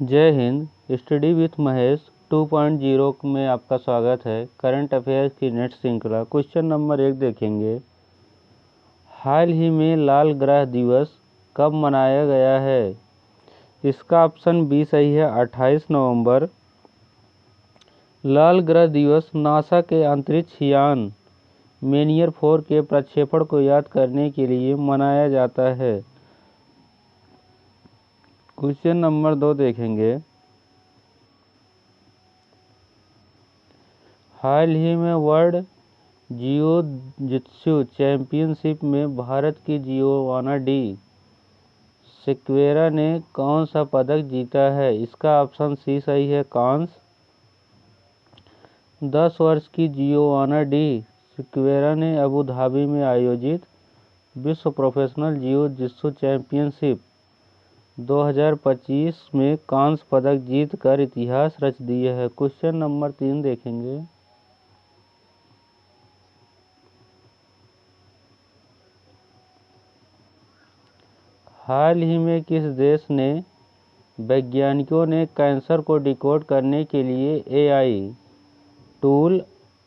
जय Hind. Study with Mahesh 2.0 में आपका स्वागत है। करंट अफेयर्स की नेट श्रृंखला। क्वेश्चन नंबर 1 देखेंगे। हाल ही में लाल ग्रह दिवस कब मनाया गया है? इसका ऑप्शन बी सही है, 28 नवंबर। लाल ग्रह दिवस नासा के अंतरिक्ष यान मेनियर 4 के प्रक्षेपण को याद करने के लिए मनाया जाता है। क्वेश्चन नंबर 2 देखेंगे। हाल ही में वर्ल्ड जियो जित्सु चैंपियनशिप में भारत की जियोवाना डी सिक्वेरा ने कौन सा पदक जीता है? इसका ऑप्शन सी सही है, कांस्य। 10 वर्ष की जियोवाना डी सिक्वेरा ने अबू धाबी में आयोजित विश्व प्रोफेशनल जियो जित्सु चैंपियनशिप 2025 में कांस्य पदक जीतकर इतिहास रच दिया है। क्वेश्चन नंबर 3 देखेंगे। हाल ही में किस देश ने वैज्ञानिकों ने कैंसर को डिकोड करने के लिए एआई टूल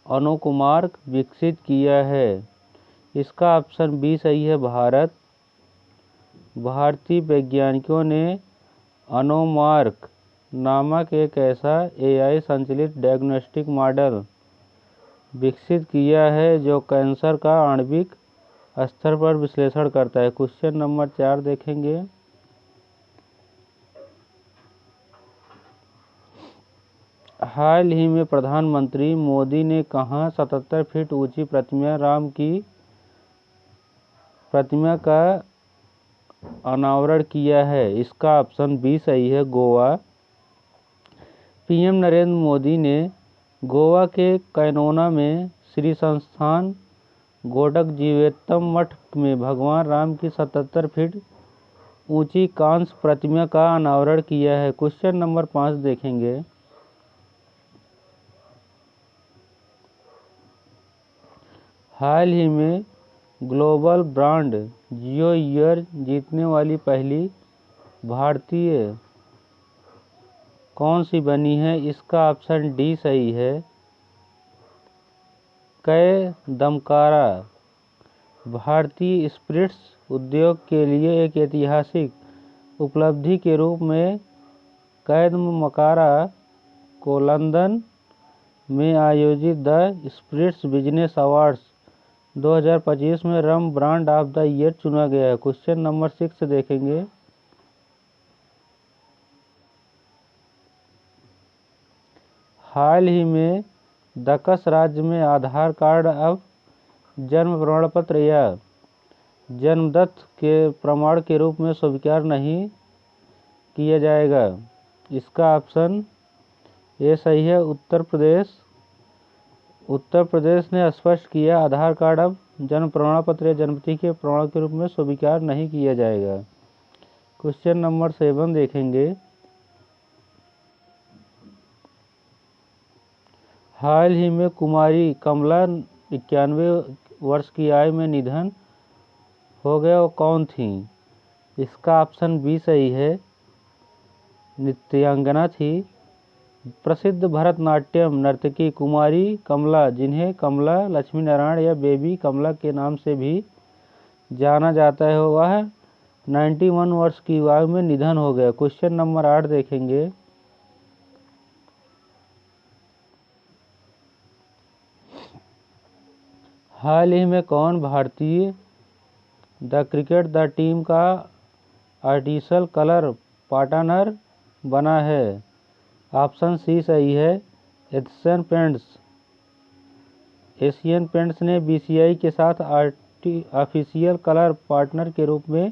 अनोकुमार्क विकसित किया है? इसका ऑप्शन बी सही है, भारत। भारतीय वैज्ञानिकों ने अनोमार्क नामक एक ऐसा एआई संचालित डायग्नोस्टिक मॉडल विकसित किया है जो कैंसर का आणविक स्तर पर विश्लेषण करता है। क्वेश्चन नंबर 4 देखेंगे। हाल ही में प्रधानमंत्री मोदी ने कहां 77 फीट ऊंची प्रतिमा राम की प्रतिमा का अनावरण किया है? इसका ऑप्शन बी सही है, गोवा। पीएम नरेंद्र मोदी ने गोवा के कैनोना में श्री संस्थान गोडक जीवेत्तम मठ में भगवान राम की 77 फीट ऊंची कांस्य प्रतिमा का अनावरण किया है। क्वेश्चन नंबर 5 देखेंगे। हाल ही में ग्लोबल ब्रांड जियो ईयर जीतने वाली पहली भारतीय कौन सी बनी है? इसका ऑप्शन डी सही है, कै दमकारा। भारतीय स्पिरिट्स उद्योग के लिए एक ऐतिहासिक उपलब्धि के रूप में कैदमकारा को लंदन में आयोजित द स्पिरिट्स बिजनेस अवार्ड्स 2025 में रम ब्रांड ऑफ द ईयर चुना गया है। क्वेश्चन नंबर 6 देखेंगे। हाल ही में दक्कस राज्य में आधार कार्ड अब जन्म प्रमाण पत्र या जन्मदत्त के प्रमाण के रूप में स्वीकार नहीं किया जाएगा। इसका ऑप्शन ए सही है, उत्तर प्रदेश। उत्तर प्रदेश ने स्पष्ट किया, आधार कार्ड अब जन्म प्रमाण पत्र या जन्मतिथि के प्रमाण के रूप में स्वीकार नहीं किया जाएगा। क्वेश्चन नंबर 7 देखेंगे। हाल ही में कुमारी कमला 91 वर्ष की आयु में निधन हो गया, वो कौन थी? इसका ऑप्शन बी सही है, नृत्यांगना थी। प्रसिद्ध भरतनाट्यम नर्तकी कुमारी कमला, जिन्हें कमला लक्ष्मी नारायण या बेबी कमला के नाम से भी जाना जाता है, वह 91 वर्ष की आयु में निधन हो गया। क्वेश्चन नंबर 8 देखेंगे। हाल ही में कौन भारतीय द क्रिकेट द टीम का आर्टिफिशियल कलर पार्टनर बना है? ऑप्शन सी सही है, एशियन पेंट्स। एशियन पेंट्स ने बीसीसीआई के साथ ऑफिशियल कलर पार्टनर के रूप में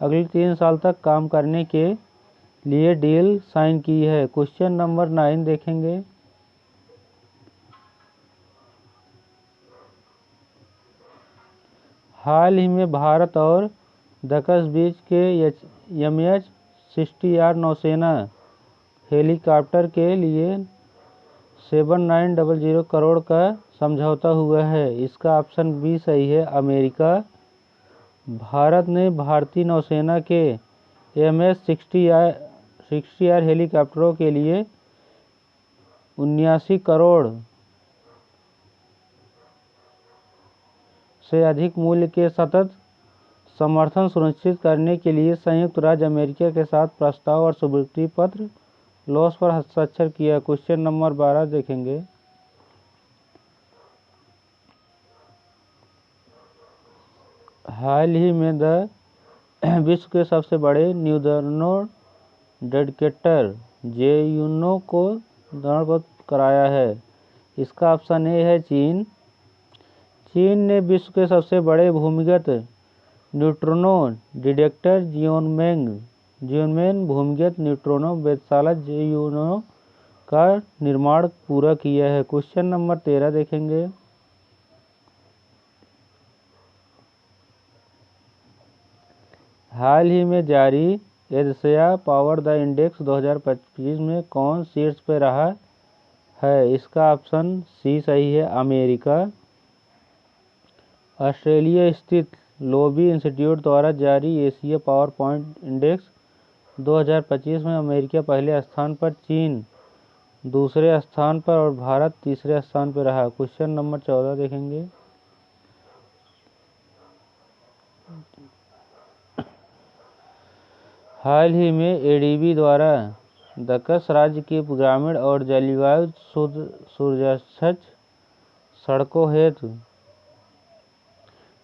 अगले 3 साल तक काम करने के लिए डील साइन की है। क्वेश्चन नंबर 9 देखेंगे। हाल ही में भारत और दक्कस बीच के MH-60R नौसेना हेलीकॉप्टर के लिए 7900 करोड़ का समझौता हुआ है। इसका ऑप्शन बी सही है, अमेरिका। भारत ने भारतीय नौसेना के MH-60 60R हेलीकॉप्टरों के लिए 79 करोड़ से अधिक मूल्य के सतत समर्थन सुनिश्चित करने के लिए संयुक्त राज्य अमेरिका के साथ प्रस्ताव और स्वीकृति पत्र लॉस पर हस्ताक्षर किया। क्वेश्चन नंबर 12 देखेंगे। हाल ही में विश्व के सबसे बड़े न्यूट्रिनो डिटेक्टर JUNO को दंडबद्ध कराया है। इसका ऑप्शन ए है चीन। चीन ने विश्व के सबसे बड़े भूमिगत न्यूट्रिनो डिटेक्टर जियोनमेन भूमिगत न्यूट्रिनो वेधशाला JUNO का निर्माण पूरा किया है। क्वेश्चन नंबर 13 देखेंगे। हाल ही में जारी एशिया पावर द इंडेक्स 2025 में कौन शीर्ष पर रहा है? इसका ऑप्शन सी सही है, अमेरिका। ऑस्ट्रेलिया स्थित लोबी इंस्टीट्यूट द्वारा जारी एशिया पावर पॉइंट इंडेक्स 2025 में अमेरिका पहले स्थान पर, चीन दूसरे स्थान पर और भारत तीसरे स्थान पर रहा। क्वेश्चन नंबर 14 देखेंगे। हाल ही में ADB द्वारा दक्कन राज्य की ग्रामीण और जलवायु सुरक्षित सड़कों हेतु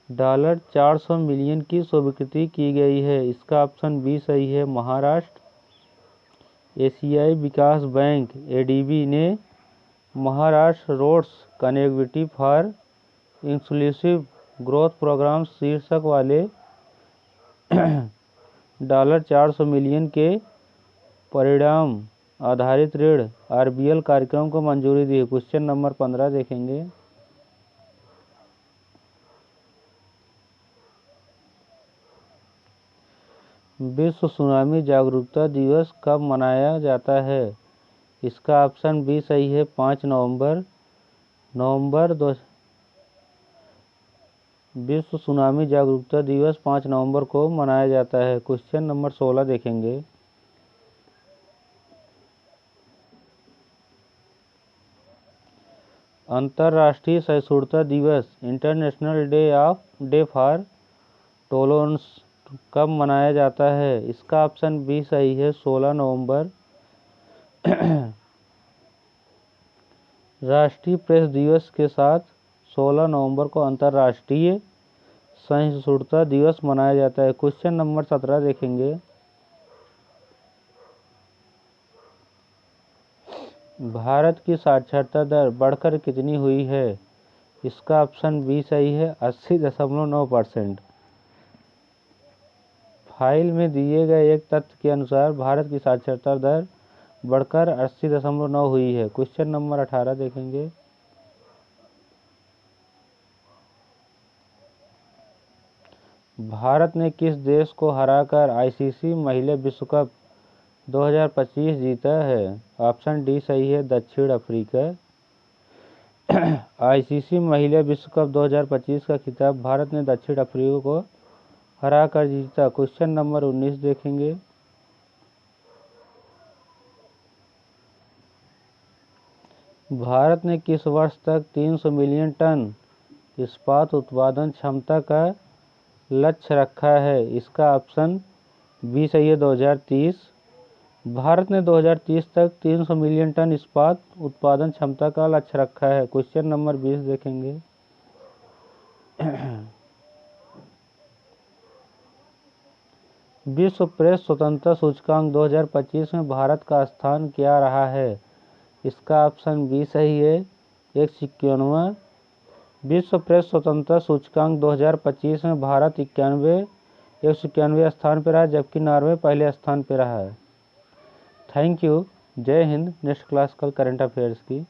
$400 मिलियन की स्वीकृति की गई है। इसका ऑप्शन बी सही है, महाराष्ट्र। एशियाई विकास बैंक ADB ने Maharashtra roads connectivity for inclusive growth programme शीर्षक वाले $400 मिलियन के परिणाम आधारित ऋण RBL कार्यक्रम को मंजूरी दी है। क्वेश्चन नंबर 15 देखेंगे। विश्व सुनामी जागरूकता दिवस कब मनाया जाता है? इसका ऑप्शन बी सही है, 5 नवंबर। विश्व सुनामी जागरूकता दिवस 5 नवंबर को मनाया जाता है। क्वेश्चन नंबर 16 देखेंगे। अंतर्राष्ट्रीय सहिष्णुता दिवस इंटरनेशनल डे फॉर टॉलरेंस कब मनाया जाता है? इसका ऑप्शन बी सही है, 16 नवंबर। राष्ट्रीय प्रेस दिवस के साथ 16 नवंबर को अंतर्राष्ट्रीय सहिष्णुता दिवस मनाया जाता है। क्वेश्चन नंबर 17 देखेंगे। भारत की साक्षरता दर बढ़कर कितनी हुई है? इसका ऑप्शन बी सही है, 80.9%। फाइल में दिए गए एक तथ्य के अनुसार भारत की साक्षरता दर बढ़कर 80.9 हुई है। क्वेश्चन नंबर 18 देखेंगे। भारत ने किस देश को हराकर ICC महिला विश्व कप 2025 जीता है? ऑप्शन डी सही है, दक्षिण अफ्रीका। ICC महिला विश्व कप 2025 का खिताब भारत ने दक्षिण अफ्रीका को हराकर जीता। क्वेश्चन नंबर 19 देखेंगे। भारत ने किस वर्ष तक 300 मिलियन टन इस्पात उत्पादन क्षमता का लक्ष्य रखा है? इसका ऑप्शन बी सही है, 2030। भारत ने 2030 तक 300 मिलियन टन इस्पात उत्पादन क्षमता का लक्ष्य रखा है। क्वेश्चन नंबर 20 देखेंगे। विश्व प्रेस स्वतंत्रता सूचकांक 2025 में भारत का स्थान क्या रहा है? इसका ऑप्शन बी सही है, 151वां। विश्व प्रेस स्वतंत्रता सूचकांक 2025 में भारत 191वें स्थान पर रहा, जबकि नॉर्वे पहले स्थान पर रहा है। Thank you. जय हिंद। नेक्स्ट क्लास कल करंट अफेयर्स की।